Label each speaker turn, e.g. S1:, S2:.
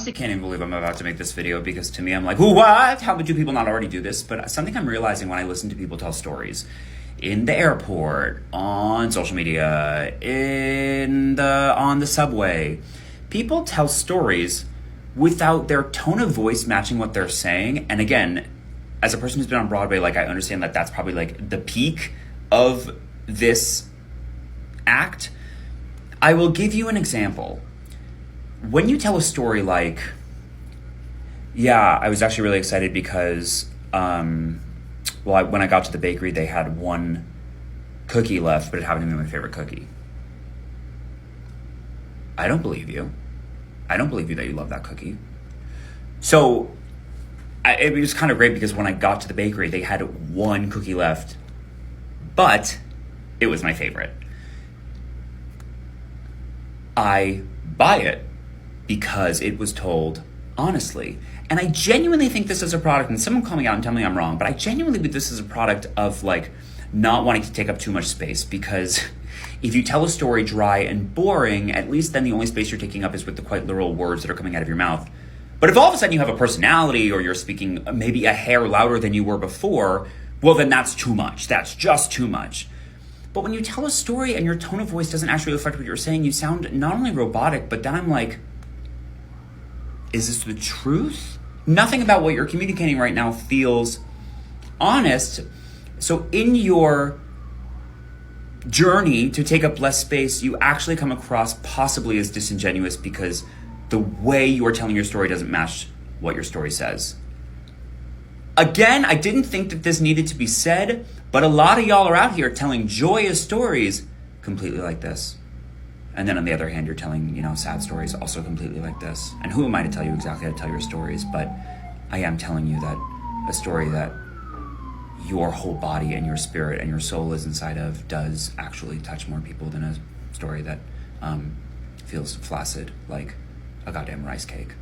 S1: honestly can't even believe I'm about to make this video, because to me, I'm like, what? How do people not already do this? But something I'm realizing when I listen to people tell stories in the airport, on social media, on the subway, people tell stories without their tone of voice matching what they're saying. And again, as a person who's been on Broadway, like, I understand that that's probably like the peak of this act. I will give you an example. When you tell a story like, yeah, I was actually really excited because, when I got to the bakery, they had one cookie left, but it happened to be my favorite cookie. I don't believe you. I don't believe you that you love that cookie. So it was kind of great because when I got to the bakery, they had one cookie left, but it was my favorite. I buy it because it was told honestly. And I genuinely think this is a product, and someone call me out and tell me I'm wrong, but I genuinely believe this is a product of like not wanting to take up too much space, because if you tell a story dry and boring, at least then the only space you're taking up is with the quite literal words that are coming out of your mouth. But if all of a sudden you have a personality, or you're speaking maybe a hair louder than you were before, well, then that's too much. That's just too much. But when you tell a story and your tone of voice doesn't actually reflect what you're saying, you sound not only robotic, but then I'm like, is this the truth? Nothing about what you're communicating right now feels honest. So in your journey to take up less space, you actually come across possibly as disingenuous, because the way you are telling your story doesn't match what your story says. Again, I didn't think that this needed to be said, but a lot of y'all are out here telling joyous stories completely like this. And then on the other hand, you're telling, sad stories also completely like this. And who am I to tell you exactly how to tell your stories? But I am telling you that a story that your whole body and your spirit and your soul is inside of does actually touch more people than a story that feels flaccid like a goddamn rice cake.